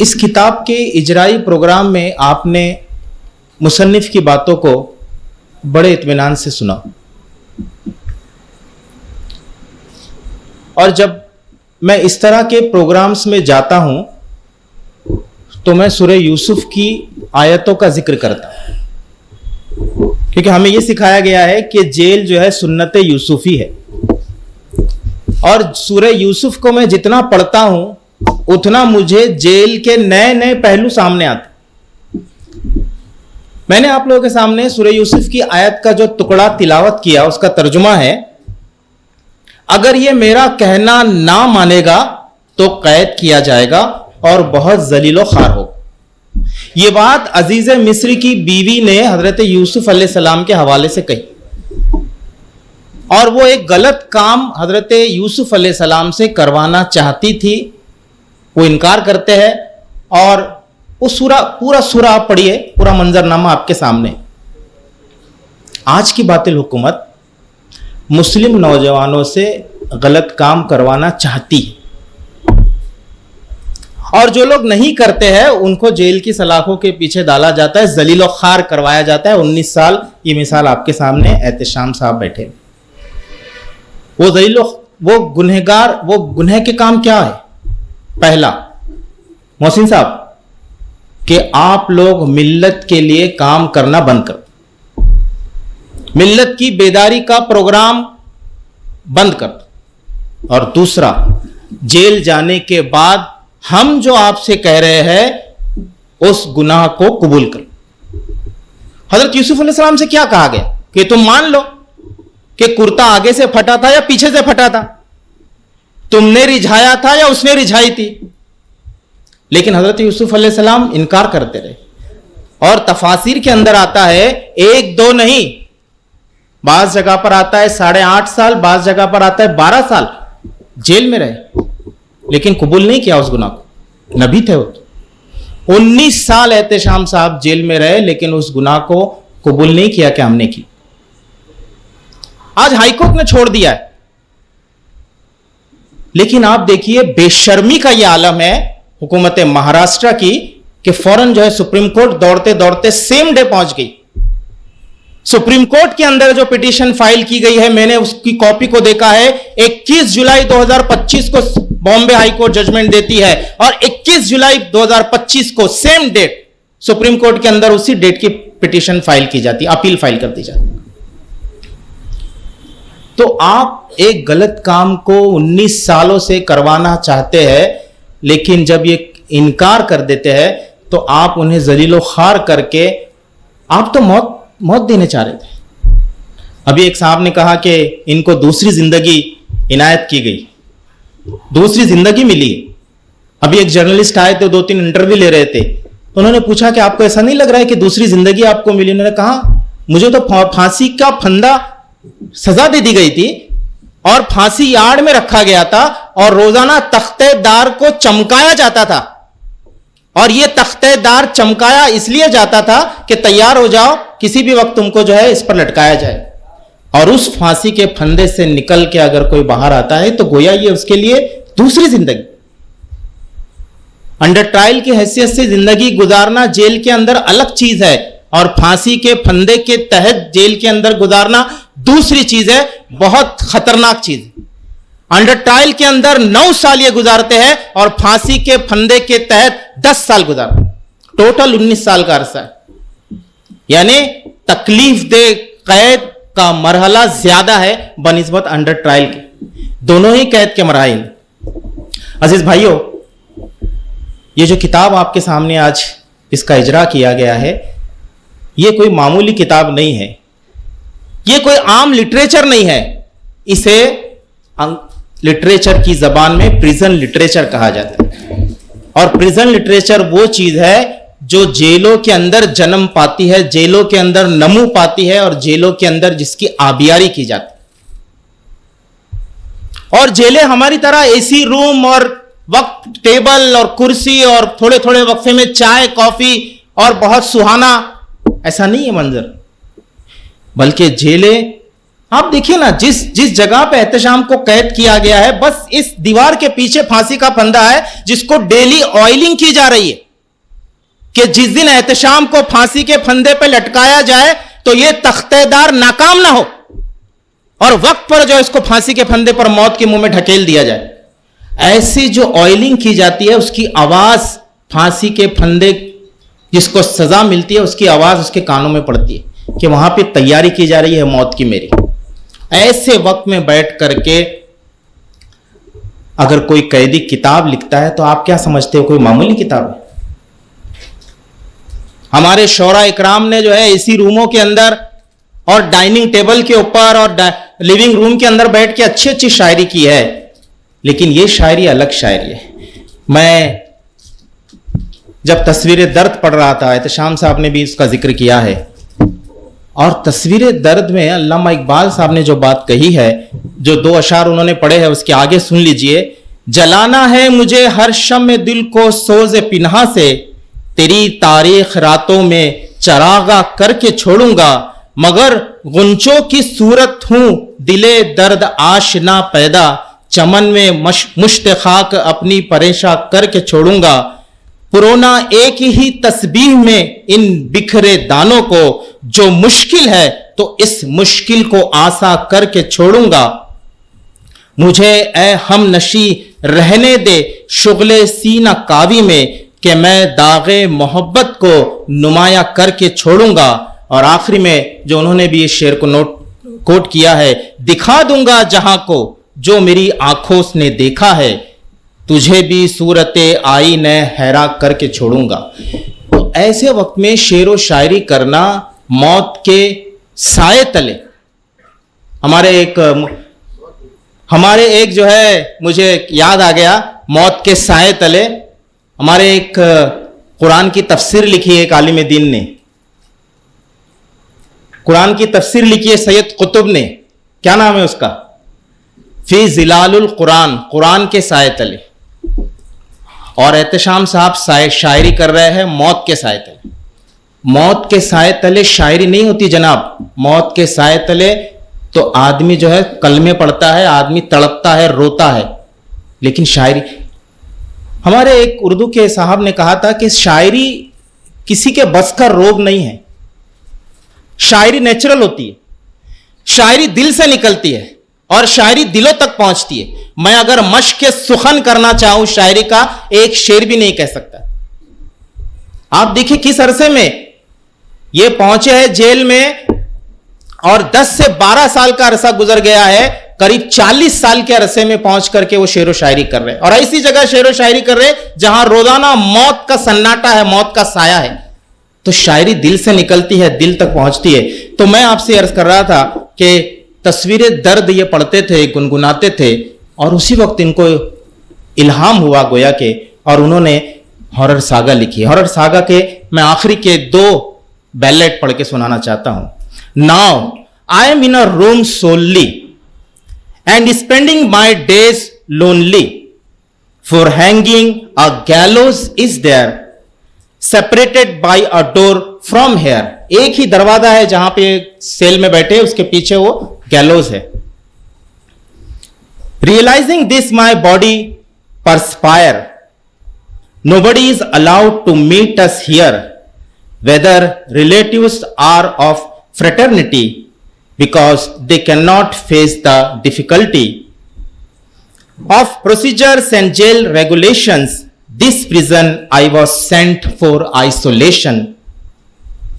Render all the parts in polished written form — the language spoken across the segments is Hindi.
इस किताब के इजराई प्रोग्राम में आपने मुसन्निफ की बातों को बड़े इत्मीनान से सुना और जब मैं इस तरह के प्रोग्राम्स में जाता हूं तो मैं सूरह यूसुफ की आयतों का जिक्र करता हूं, क्योंकि हमें यह सिखाया गया है कि जेल जो है सुन्नत यूसुफी है और सूरह यूसुफ को मैं जितना पढ़ता हूं उतना मुझे जेल के नए नए पहलू सामने आते। मैंने आप लोगों के सामने सूरह यूसुफ की आयत का जो टुकड़ा तिलावत किया उसका तर्जुमा है, अगर ये मेरा कहना ना मानेगा तो कैद किया जाएगा और बहुत जलीलो खार हो। यह बात अजीज मिस्री की बीवी ने हजरत यूसुफ अलैहिस्सलाम के हवाले से कही और वो एक गलत काम हजरत यूसुफ अलैहिस्सलाम से करवाना चाहती थी। वो इनकार करते हैं और वो पूरा सूरा आप पढ़िए, पूरा मंजरनामा आपके सामने। आज की बातिल हुकूमत मुस्लिम नौजवानों से गलत काम करवाना चाहती है और जो लोग नहीं करते हैं उनको जेल की सलाखों के पीछे डाला जाता है, जलीलो खार करवाया जाता है। 19 साल, ये मिसाल आपके सामने एहतशाम साहब बैठे। वो गुनहगार, वो गुनह के काम क्या है? पहला, मोहसिन साहब, कि आप लोग मिल्लत के लिए काम करना बंद कर, मिल्लत की बेदारी का प्रोग्राम बंद कर। और दूसरा, जेल जाने के बाद हम जो आपसे कह रहे हैं उस गुनाह को कबूल कर। हजरत यूसुफ अलैहिस्सलाम से क्या कहा गया कि तुम मान लो कि कुर्ता आगे से फटा था या पीछे से फटा था, तुमने रिझाया था या उसने रिझाई थी। लेकिन हजरत यूसुफ अलैहिस्सलाम इनकार करते रहे और तफासिर के अंदर आता है 1-2 नहीं, बाज जगह पर आता है 8.5 साल, बाज जगह पर आता है 12 साल जेल में रहे, लेकिन कबूल नहीं किया उस गुनाह को। नबी थे वो। 19 साल एहतशाम साहब जेल में रहे लेकिन उस गुनाह को कबूल नहीं किया कि हमने की। आज हाईकोर्ट ने छोड़ दिया है, लेकिन आप देखिए बेशर्मी का यह आलम है हुकूमत महाराष्ट्र की कि फौरन जो है सुप्रीम कोर्ट दौड़ते दौड़ते सेम डे पहुंच गई। सुप्रीम कोर्ट के अंदर जो पिटीशन फाइल की गई है, मैंने उसकी कॉपी को देखा है। 21 जुलाई 2025 को बॉम्बे हाई कोर्ट जजमेंट देती है और 21 जुलाई 2025 को सेम डेट सुप्रीम कोर्ट के अंदर उसी डेट की पिटीशन फाइल की जाती, अपील फाइल कर दी जाती। तो आप एक गलत काम को 19 सालों से करवाना चाहते हैं, लेकिन जब ये इनकार कर देते हैं तो आप उन्हें जलीलो खार करके आप तो मौत देने चाह रहे थे। अभी एक साहब ने कहा कि इनको दूसरी जिंदगी इनायत की गई, दूसरी जिंदगी मिली। अभी एक जर्नलिस्ट आए थे, 2-3 इंटरव्यू ले रहे थे, तो उन्होंने पूछा कि आपको ऐसा नहीं लग रहा है कि दूसरी जिंदगी आपको मिली? उन्होंने कहा मुझे तो फांसी का फंदा सजा दे दी गई थी और फांसी यार्ड में रखा गया था और रोजाना तख्तेदार को चमकाया जाता था और यह तख्तेदार चमकाया इसलिए जाता था कि तैयार हो जाओ, किसी भी वक्त तुमको जो है इस पर लटकाया जाए। और उस फांसी के फंदे से निकल के अगर कोई बाहर आता है तो गोया ये उसके लिए दूसरी जिंदगी। अंडर ट्रायल की हैसियत से जिंदगी गुजारना जेल के अंदर अलग चीज है और फांसी के फंदे के तहत जेल के अंदर गुजारना दूसरी चीज है, बहुत खतरनाक चीज। अंडर ट्रायल के अंदर 9 साल ये गुजारते हैं और फांसी के फंदे के तहत 10 साल गुजारते हैं, टोटल 19 साल का अरसा है। यानी तकलीफ दे कैद का मरहला ज्यादा है बनिस्बत अंडर ट्रायल के। दोनों ही कैद के मराहिल। अजीज भाइयों, ये जो किताब आपके सामने आज इसका इजरा किया गया है, ये कोई मामूली किताब नहीं है, ये कोई आम लिटरेचर नहीं है। इसे लिटरेचर की जबान में प्रिजन लिटरेचर कहा जाता है और प्रिजन लिटरेचर वो चीज है जो जेलों के अंदर जन्म पाती है, जेलों के अंदर नमू पाती है और जेलों के अंदर जिसकी आबियारी की जाती है। और जेलें हमारी तरह एसी रूम और वक्त टेबल और कुर्सी और थोड़े थोड़े वक्फे में चाय कॉफी और बहुत सुहाना, ऐसा नहीं है मंजर। बल्कि जेलें आप देखिए ना, जिस जिस जगह पे एहतशाम को कैद किया गया है, बस इस दीवार के पीछे फांसी का फंदा है, जिसको डेली ऑयलिंग की जा रही है कि जिस दिन एहतशाम को फांसी के फंदे पे लटकाया जाए तो यह तख्तेदार नाकाम ना हो और वक्त पर जो इसको फांसी के फंदे पर मौत के मुंह में ढकेल दिया जाए। ऐसी जो ऑयलिंग की जाती है, उसकी आवाज फांसी के फंदे जिसको सजा मिलती है, उसकी आवाज उसके कानों में पड़ती है कि वहां पे तैयारी की जा रही है मौत की मेरी। ऐसे वक्त में बैठ करके अगर कोई कैदी किताब लिखता है तो आप क्या समझते हो, कोई मामूली किताब है? हमारे शौरा इकराम ने जो है इसी रूमों के अंदर और डाइनिंग टेबल के ऊपर और लिविंग रूम के अंदर बैठ के अच्छी अच्छी शायरी की है, लेकिन यह शायरी अलग शायरी है। मैं जब तस्वीर दर्द पढ़ रहा था, एहतशाम साहब ने भी इसका जिक्र किया है, और तस्वीर दर्द में अल्लामा इकबाल साहब ने जो बात कही है, जो 2 अशार उन्होंने पढ़े हैं, उसके आगे सुन लीजिए। जलाना है मुझे हर शम्मे दिल को सोज़े पिन्हा से, तेरी तारीख रातों में चरागा करके छोड़ूंगा, मगर गुंचों की सूरत हूं दिले दर्द आशना पैदा, चमन में मुश्त खाक अपनी परेशा करके छोड़ूंगा, पुरोना एक ही तस्बीह में इन बिखरे दानों को, जो मुश्किल है तो इस मुश्किल को आसा करके छोड़ूंगा, मुझे ए हम नशी रहने दे शुगले सीना कावी में, कि मैं दागे मोहब्बत को नुमाया करके छोड़ूंगा। और आखिरी में जो उन्होंने भी इस शेर को कोट किया है, दिखा दूंगा जहां को जो मेरी आंखों ने देखा है, तुझे भी सूरते आई ने हैरा करके छोड़ूंगा। तो ऐसे वक्त में शेर व शायरी करना मौत के साए तले, हमारे एक जो है, मुझे याद आ गया, मौत के साए तले हमारे एक कुरान की तफसीर लिखी है एक आलिम दीन ने, कुरान की तफसीर लिखी है सैयद कुतुब ने। क्या नाम है उसका? फी जिलालुल कुरान, कुरान के साए तले। और एहतशाम साहब शायरी कर रहे हैं मौत के साए तले। मौत के साए तले शायरी नहीं होती जनाब। मौत के साए तले तो आदमी जो है कलमे पढ़ता है, आदमी तड़पता है, रोता है, लेकिन शायरी, हमारे एक उर्दू के साहब ने कहा था कि शायरी किसी के बस का रोग नहीं है, शायरी नेचुरल होती है, शायरी दिल से निकलती है और शायरी दिलों तक पहुंचती है। मैं अगर मश्क के सुखन करना चाहूं शायरी का, एक शेर भी नहीं कह सकता। आप देखिए किस अरसे में ये पहुंचे हैं जेल में, और 10 से 12 साल का अरसा गुजर गया है, करीब 40 साल के अरसे में पहुंच करके वो शेर व शायरी कर रहे हैं। और ऐसी जगह शेर व शायरी कर रहे हैं जहां रोजाना मौत का सन्नाटा है, मौत का साया है। तो शायरी दिल से निकलती है, दिल तक पहुंचती है। तो मैं आपसे अर्ज कर रहा था कि तस्वीर दर्द ये पढ़ते थे, गुनगुनाते थे, और उसी वक्त इनको इल्हाम हुआ गोया के, और उन्होंने हॉरर सागा लिखी। हॉरर सागा के मैं आखिरी के 2 बैलेट पढ़ के सुनाना चाहता हूं। Now I am in a room solely and spending my days lonely, for hanging a gallows is there, separated by a door from here. एक ही दरवाजा है जहां पे सेल में बैठे, उसके पीछे वो गैलोज है। Realizing this my body perspire, nobody is allowed to meet us here, whether relatives are of fraternity, because they cannot face the difficulty of procedures and jail regulations. This prison I was sent for isolation.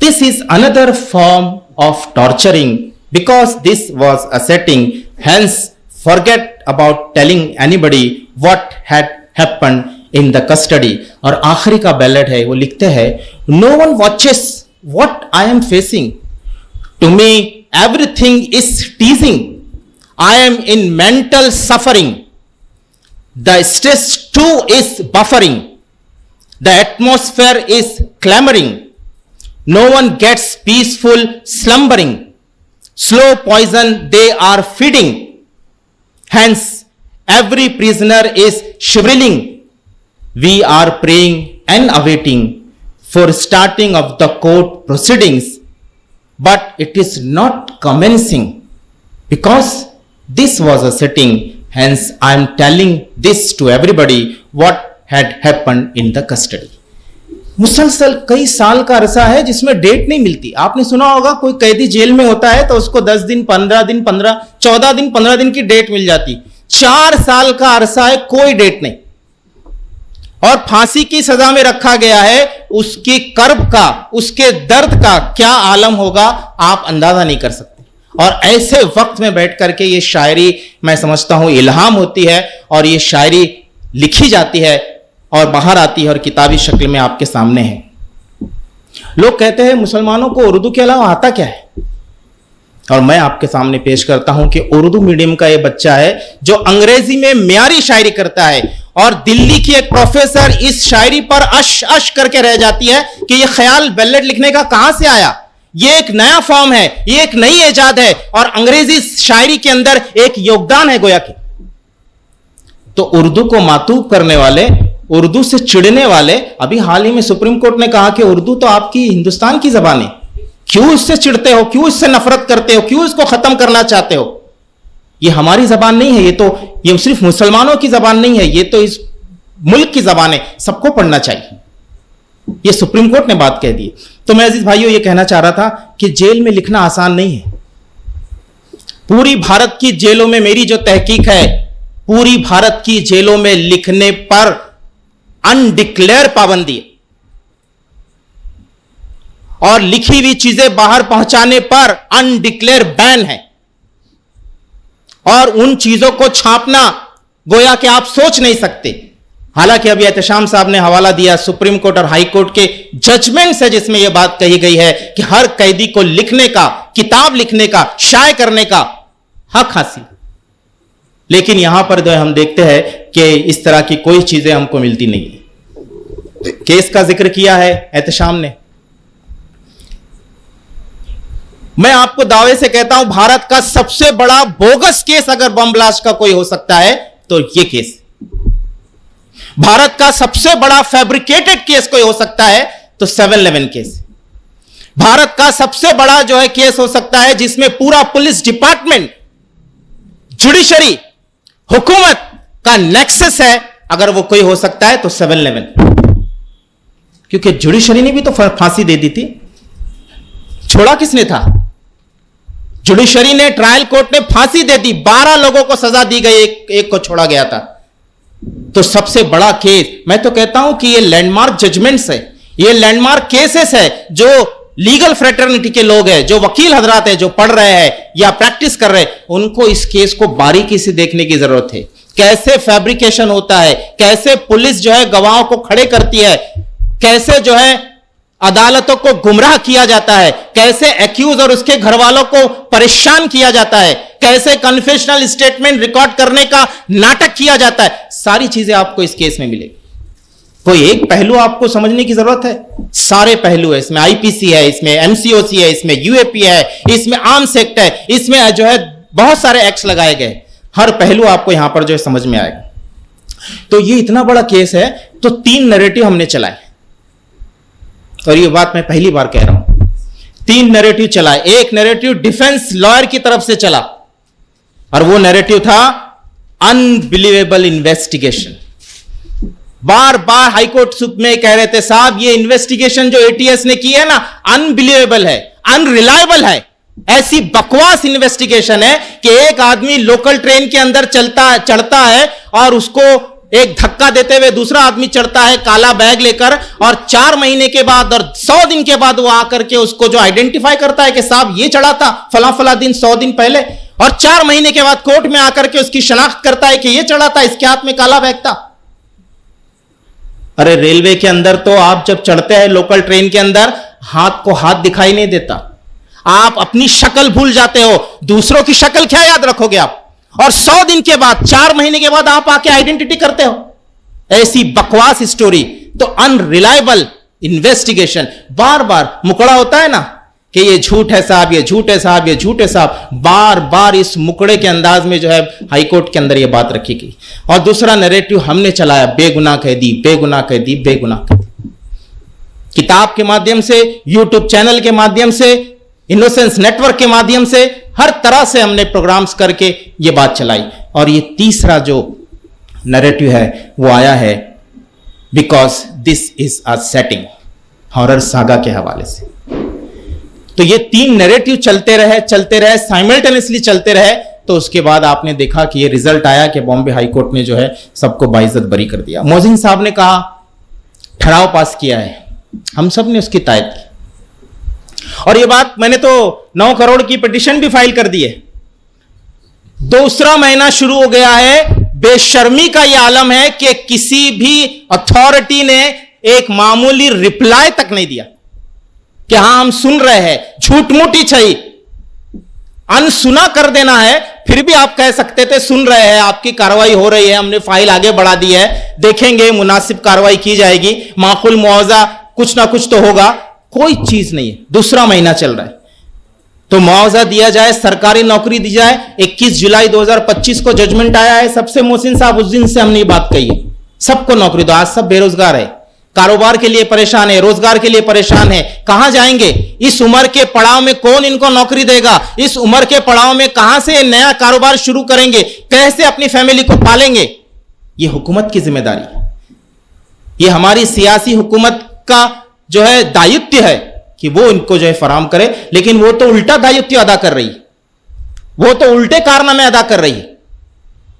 This is another form of torturing, because this was a setting. Hence, forget about telling anybody what had happened in the custody. और आखिरी का बैलेट है, वो लिखते हैं, no one watches what I am facing. To me, everything is teasing. I am in mental suffering. The stress too is buffering. The atmosphere is clamoring. No one gets peaceful slumbering. Slow poison they are feeding. Hence, every prisoner is shriveling. We are praying and awaiting for starting of the court proceedings. But it is not commencing. because this was a sitting, hence I am telling this to everybody what had happened in the custody. मुसलसल कई साल का अरसा है जिसमें डेट नहीं मिलती। आपने सुना होगा कोई कैदी जेल में होता है तो उसको 10 दिन 15 दिन 14 दिन 15 दिन की डेट मिल जाती। 4 साल का अरसा है, कोई डेट नहीं, और फांसी की सजा में रखा गया है। उसकी कर्ब का, उसके दर्द का क्या आलम होगा आप अंदाजा नहीं कर सकते। और ऐसे वक्त में बैठ करके ये शायरी मैं समझता हूं इल्हाम होती है, और ये शायरी लिखी जाती है और बाहर आती है और किताबी शक्ल में आपके सामने है। लोग कहते हैं मुसलमानों को उर्दू के अलावा आता क्या है, और मैं आपके सामने पेश करता हूं कि उर्दू मीडियम का ये बच्चा है जो अंग्रेजी में म्यारी शायरी करता है, और दिल्ली की एक प्रोफेसर इस शायरी पर अश अश करके रह जाती है कि ये ख्याल बैलेट लिखने का कहां से आया, ये एक नया फॉर्म है, ये एक नई इजाद है, और अंग्रेजी शायरी के अंदर एक योगदान है गोया के। तो उर्दू को मातूब करने वाले, उर्दू से चिढ़ने वाले, अभी हाल ही में सुप्रीम कोर्ट ने कहा कि उर्दू तो आपकी हिंदुस्तान की जबान है, क्यों इससे चिढ़ते हो, क्यों इससे नफरत करते हो, क्यों इसको खत्म करना चाहते हो। ये हमारी जबान नहीं है, ये सिर्फ मुसलमानों की जबान नहीं है, ये तो इस मुल्क की जबान है, सबको पढ़ना चाहिए। ये सुप्रीम कोर्ट ने बात कह दी। तो मैं अजीज भाइयों ये कहना चाह रहा था कि जेल में लिखना आसान नहीं है। पूरी भारत की जेलों में मेरी जो तहकीक है, पूरी भारत की जेलों में लिखने पर अनडिक्लेयर पाबंदी है, और लिखी हुई चीजें बाहर पहुंचाने पर अनडिक्लेयर बैन है, और उन चीजों को छापना गोया कि आप सोच नहीं सकते। हालांकि अभी एहतशाम साहब ने हवाला दिया सुप्रीम कोर्ट और हाई कोर्ट के जजमेंट से, जिसमें यह बात कही गई है कि हर कैदी को लिखने का, किताब लिखने का, शाये करने का हक हासिल। लेकिन यहां पर जो हम देखते हैं कि इस तरह की कोई चीजें हमको मिलती नहीं है। केस का जिक्र किया है एहतशाम ने। मैं आपको दावे से कहता हूं भारत का सबसे बड़ा बोगस केस अगर बम ब्लास्ट का कोई हो सकता है तो यह केस। भारत का सबसे बड़ा फैब्रिकेटेड केस कोई हो सकता है तो 7/11 केस। भारत का सबसे बड़ा जो है केस हो सकता है जिसमें पूरा पुलिस डिपार्टमेंट, जुडिशरी, हुकूमत का नेक्सस है, अगर वो कोई हो सकता है तो 7/11, क्योंकि जुडिशरी ने भी तो फांसी दे दी थी। छोड़ा किसने था? जुडिशरी ने, ट्रायल कोर्ट ने फांसी दे दी, 12 लोगों को सजा दी गई, एक को छोड़ा गया था। तो सबसे बड़ा केस, मैं तो कहता हूं कि ये लैंडमार्क जजमेंट्स है, ये लैंडमार्क केसेस है। जो लीगल फ्रेटर्निटी के लोग हैं, जो वकील हजरात हैं, जो पढ़ रहे हैं या प्रैक्टिस कर रहे हैं, उनको इस केस को बारीकी से देखने की जरूरत है। कैसे फैब्रिकेशन होता है, कैसे पुलिस जो है गवाहों को खड़े करती है, कैसे जो है अदालतों को गुमराह किया जाता है, कैसे एक्यूज और उसके घर वालों को परेशान किया जाता है, कैसे कन्फेशनल स्टेटमेंट रिकॉर्ड करने का नाटक किया जाता है। सारी चीजें आपको इस केस में मिलेगी। कोई एक पहलू आपको समझने की जरूरत है, सारे पहलू है। इसमें आईपीसी है, इसमें एमसीओसी है, इसमें यूएपी है, इसमें आर्म्स एक्ट है, इसमें जो है बहुत सारे एक्ट्स लगाए गए। हर पहलू आपको यहां पर जो है समझ में आएगा। तो ये इतना बड़ा केस है, तो 3 नैरेटिव हमने चलाए, और ये बात मैं पहली बार कह रहा हूं। 3 नैरेटिव चलाए। एक नैरेटिव डिफेंस लॉयर की तरफ से चला, और वो नैरेटिव था अनबिलीवेबल इन्वेस्टिगेशन। बार बार हाईकोर्ट में कह रहे थे, साहब ये इन्वेस्टिगेशन जो एटीएस ने की है ना, अनबिलीवेबल है, अनरिलायबल है। ऐसी बकवास इन्वेस्टिगेशन है कि एक आदमी लोकल ट्रेन के अंदर चढ़ता है और उसको एक धक्का देते हुए दूसरा आदमी चढ़ता है काला बैग लेकर, और 4 महीने के बाद और 100 दिन के बाद वो आकर के उसको जो आइडेंटिफाई करता है कि साहब ये चढ़ा था फला फला दिन 100 दिन पहले, और 4 महीने के बाद कोर्ट में आकर के उसकी शनाख्त करता है कि ये चढ़ा था, इसके हाथ में काला बैग था। अरे रेलवे के अंदर तो आप जब चढ़ते हैं लोकल ट्रेन के अंदर, हाथ को हाथ दिखाई नहीं देता, आप अपनी शक्ल भूल जाते हो, दूसरों की शक्ल क्या याद रखोगे आप? और 100 दिन के बाद, 4 महीने के बाद आप आके आइडेंटिटी करते हो। ऐसी बकवास स्टोरी। तो अनरिलायबल इन्वेस्टिगेशन, बार बार मुकड़ा होता है ना कि ये झूठ है साहब, ये झूठ है साहब, ये झूठ है साहब, बार बार इस मुकड़े के अंदाज में जो है हाईकोर्ट के अंदर ये बात रखी गई। और दूसरा नैरेटिव हमने चलाया, बेगुनाह कैदी, बेगुनाह कैदी, बेगुनाह कैदी। किताब के माध्यम से, यूट्यूब चैनल के माध्यम से, इनोसेंस नेटवर्क के माध्यम से हर तरह से हमने प्रोग्राम्स करके ये बात चलाई। और ये तीसरा जो नैरेटिव है वो आया है because this is a setting, horror saga के हवाले से। तो ये तीन नैरेटिव चलते रहे साइमल्टेनियसली चलते रहे। तो उसके बाद आपने देखा कि ये रिजल्ट आया कि बॉम्बे हाई कोर्ट ने जो है सबको बाइज्जत बरी कर दिया। मोहसिन साहब ने कहा, ठहराव पास किया है, हम सब ने उसकी तायद की। और ये बात मैंने तो 9 करोड़ की पिटीशन भी फाइल कर दी है। दूसरा महीना शुरू हो गया है, बेशर्मी का यह आलम है कि किसी भी अथॉरिटी ने एक मामूली रिप्लाई तक नहीं दिया कि हां हम सुन रहे हैं। झूठ मूठ ही चाहिए, अनसुना कर देना है। फिर भी आप कह सकते थे सुन रहे हैं, आपकी कार्रवाई हो रही है, हमने फाइल आगे बढ़ा दी है, देखेंगे, मुनासिब कार्रवाई की जाएगी, माकूल मुआवजा कुछ ना कुछ तो होगा। कोई चीज नहीं है। दूसरा महीना चल रहा है तो मुआवजा दिया जाए, सरकारी नौकरी दी जाए। 21 जुलाई 2025 को जजमेंट आया है। सबसे मोहसिन साहब उस दिन से हमने ये बात कही है, सबको नौकरी दो। आज सब बेरोजगार है, कारोबार के लिए परेशान है, रोजगार के लिए परेशान है, कहां जाएंगे? इस उम्र के पड़ाव में कौन इनको नौकरी देगा? इस उम्र के पड़ाव में कहां से नया कारोबार शुरू करेंगे? कैसे अपनी फैमिली को पालेंगे? यह हुकूमत की जिम्मेदारी है, यह हमारी सियासी हुकूमत का जो है दायित्व है कि वो इनको जो है फराम करे। लेकिन वो तो उल्टा दायित्व अदा कर रही है, वो तो उल्टे कारनामे अदा कर रही है।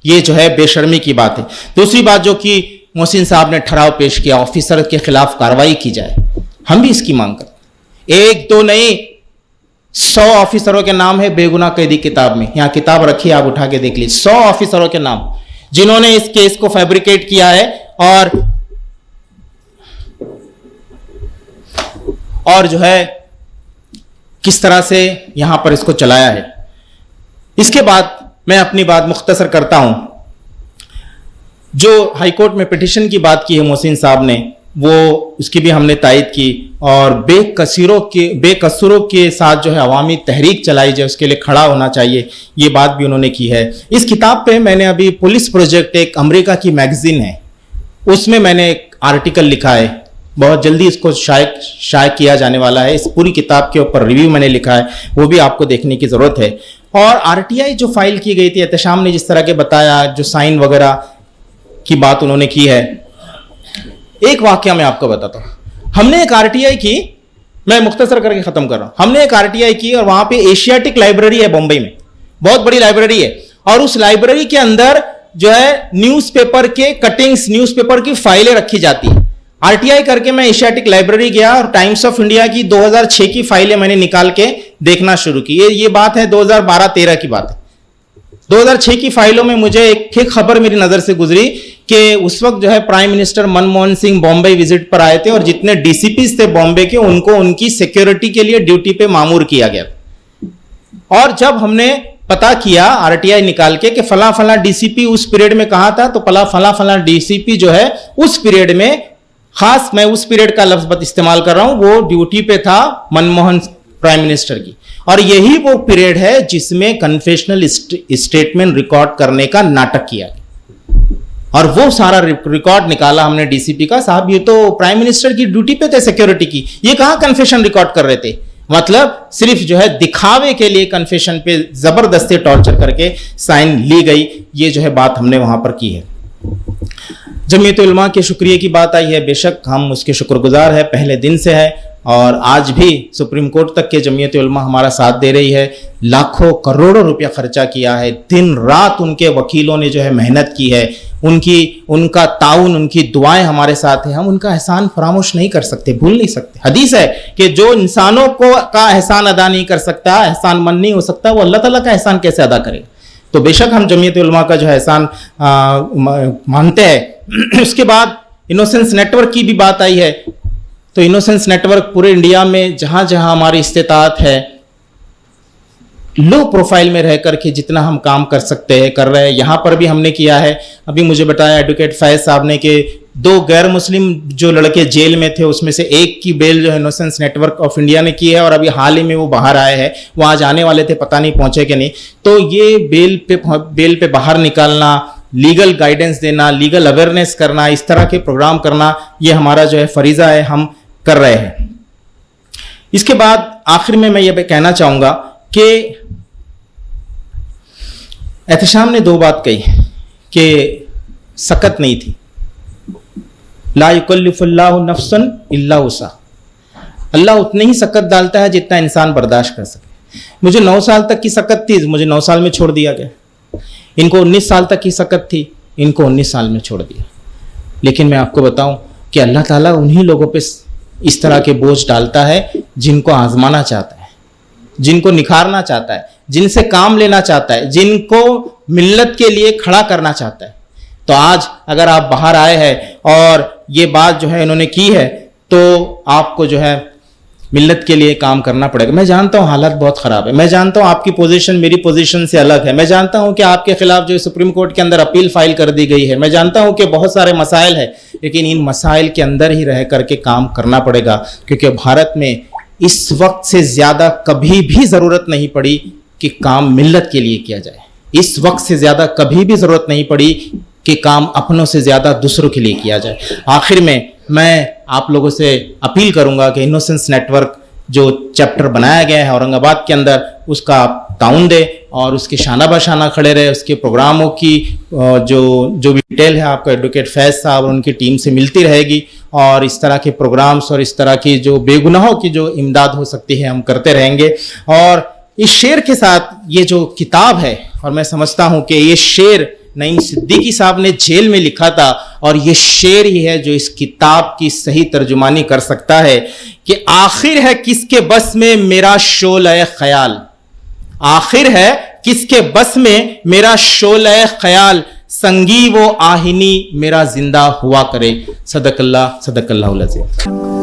ये जो है बेशर्मी की बात है। दूसरी बात जो कि मोहसिन साहब ने ठहराव पेश किया, ऑफिसर के खिलाफ कार्रवाई की जाए। हम भी इसकी मांग करते हैं। 1-2 नहीं, 100 ऑफिसरों के नाम है बेगुनाह कैदी किताब में। यहां किताब रखी, आप उठा के देख लीजिए। 100 ऑफिसरों के नाम जिन्होंने इस केस को फैब्रिकेट किया है और जो है किस तरह से यहां पर इसको चलाया है। इसके बाद मैं अपनी बात मुख्तसर करता हूं। जो हाईकोर्ट में पिटीशन की बात की है मोहसिन साहब ने, वो उसकी भी हमने तायद की। और बेकसूरों के साथ जो है अवामी तहरीक चलाई जाए, उसके लिए खड़ा होना चाहिए, ये बात भी उन्होंने की है। इस किताब पे मैंने अभी पुलिस प्रोजेक्ट, एक अमेरिका की मैगजीन है, उसमें मैंने एक आर्टिकल लिखा है। बहुत जल्दी इसको शाये किया जाने वाला है। इस पूरी किताब के ऊपर रिव्यू मैंने लिखा है, वो भी आपको देखने की जरूरत है। और आरटीआई जो फाइल की गई थी, एहतशाम ने जिस तरह के बताया, जो साइन वगैरह की बात उन्होंने की है, एक वाकया मैं आपको बताता हूं। हमने एक आरटीआई की, मैं मुख्तसर करके खत्म कर रहा हूं। हमने एक आरटीआई की और वहां पे एशियाटिक लाइब्रेरी है बॉम्बे में, बहुत बड़ी लाइब्रेरी है। और उस लाइब्रेरी के अंदर जो है न्यूज़पेपर के कटिंग्स, न्यूज़पेपर की फाइलें रखी जाती है। आरटीआई करके मैं एशियाटिक लाइब्रेरी गया और टाइम्स ऑफ इंडिया की 2006 की फाइलें मैंने निकाल के देखना शुरू की। ये बात है 2012-13 की बात है। 2006 की फाइलों में मुझे एक खबर मेरी नजर से गुजरी कि उस वक्त जो है prime minister Manmohan Singh Bombay visit पर आए थे और जितने डीसीपीज थे बॉम्बे के, उनको उनकी सिक्योरिटी के लिए ड्यूटी पे मामूर किया गया। और जब हमने पता किया आरटीआई निकाल के कि फला फला डीसीपी उस पीरियड में कहां था, तो फला फला डीसीपी जो है उस पीरियड में, खास मैं उस पीरियड का लफ्ज इस्तेमाल कर रहा हूं, वो ड्यूटी पे था मनमोहन प्राइम मिनिस्टर की। और यही वो पीरियड है जिसमें कन्फेशनल स्टेटमेंट रिकॉर्ड करने का नाटक किया गया। और वो सारा रिकॉर्ड निकाला हमने डीसीपी का। साहब ये तो प्राइम मिनिस्टर की ड्यूटी पे थे सिक्योरिटी की, ये कहां कन्फेशन रिकॉर्ड कर रहे थे? मतलब सिर्फ जो है दिखावे के लिए कन्फेशन पे जबरदस्ती टॉर्चर करके साइन ली गई। ये जो है बात हमने वहां पर की है। जमीयत उलमा के शुक्रिया की बात आई है, बेशक हम उसके शुक्रगुजार हैं, पहले दिन से है। और आज भी सुप्रीम कोर्ट तक के जमीयत उलमा हमारा साथ दे रही है। लाखों करोड़ों रुपया खर्चा किया है, दिन रात उनके वकीलों ने जो है मेहनत की है, उनका ताउन, उनकी दुआएं हमारे साथ है। हम उनका एहसान फरामोश नहीं कर सकते, भूल नहीं सकते। हदीस है कि जो इंसानों का एहसान अदा नहीं कर सकता, एहसानमंद नहीं हो सकता, वो अल्लाह ताला का एहसान कैसे अदा करेगा? तो बेशक हम जमीयत उलमा का जो है एहसान मानते हैं। उसके बाद इनोसेंस नेटवर्क की भी बात आई है। तो इनोसेंस नेटवर्क पूरे इंडिया में जहां जहां हमारी इस्तेताअत है, लो प्रोफाइल में रह करके जितना हम काम कर सकते हैं कर रहे हैं। यहां पर भी हमने किया है। अभी मुझे बताया एडवोकेट फैज साहब ने कि 2 गैर मुस्लिम जो लड़के जेल में थे, उसमें से एक की बेल जो है इनोसेंस नेटवर्क ऑफ इंडिया ने की है और अभी हाल ही में वो बाहर आए हैं। वो आज आने वाले थे, पता नहीं पहुंचे कि नहीं। तो ये बेल पे बाहर निकालना, लीगल गाइडेंस देना, लीगल अवेयरनेस करना, इस तरह के प्रोग्राम करना, ये हमारा जो है फरीजा है, हम कर रहे हैं। इसके बाद आखिर में मैं ये कहना चाहूंगा कि एहतशाम ने दो बात कही कि सकत नहीं थी, ला युकल्लिफुल्लाहु नफ्सन इल्ला वुसअहा, अल्लाह उतने ही सकत डालता है जितना इंसान बर्दाश्त कर सके। मुझे 9 साल तक की सकत थी, मुझे 9 साल में छोड़ दिया गया। इनको 19 साल तक की सकत थी, इनको 19 साल में छोड़ दिया। लेकिन मैं आपको बताऊं कि अल्लाह ताला उन्हीं लोगों पे इस तरह के बोझ डालता है जिनको आजमाना चाहता है, जिनको निखारना चाहता है, जिनसे काम लेना चाहता है, जिनको मिल्लत के लिए खड़ा करना चाहता है। तो आज अगर आप बाहर आए हैं और ये बात जो है इन्होंने की है, तो आपको जो है मिल्लत के लिए काम करना पड़ेगा। मैं जानता हूं हालत बहुत खराब है, मैं जानता हूं आपकी पोजीशन मेरी पोजीशन से अलग है, मैं जानता हूं कि आपके खिलाफ जो सुप्रीम कोर्ट के अंदर अपील फाइल कर दी गई है, मैं जानता हूं कि बहुत सारे मसाइल है, लेकिन इन मसाइल के अंदर ही रह करके काम करना पड़ेगा, क्योंकि भारत में इस वक्त से ज्यादा कभी भी जरूरत नहीं पड़ी कि काम मिल्लत के लिए किया जाए। इस वक्त से ज्यादा कभी भी जरूरत नहीं पड़ी कि काम अपनों से ज्यादा दूसरों के लिए किया जाए। आखिर में मैं आप लोगों से अपील करूंगा कि इनोसेंस नेटवर्क जो चैप्टर बनाया गया है औरंगाबाद के अंदर, उसका आप ताउन दे और उसके शाना बशाना खड़े रहे। उसके प्रोग्रामों की जो भी डिटेल है आपको एडवोकेट फैज साहब और उनकी टीम से मिलती रहेगी, और इस तरह के प्रोग्राम्स और इस तरह की जो बेगुनाहों की जो इमदाद हो सकती है हम करते रहेंगे। और इस शेर के साथ ये जो किताब है, और मैं समझता हूं कि ये शेर नईम सिद्दीकी साहब ने जेल में लिखा था, और ये शेर ही है जो इस किताब की सही तर्जुमानी कर सकता है कि आखिर है किसके बस में मेरा शोले ख्याल, आखिर है किसके बस में मेरा शोले ख्याल, संगी वो आहिनी मेरा जिंदा हुआ करे। सदकल्लाह सदकल्लाहुल अज़ीम।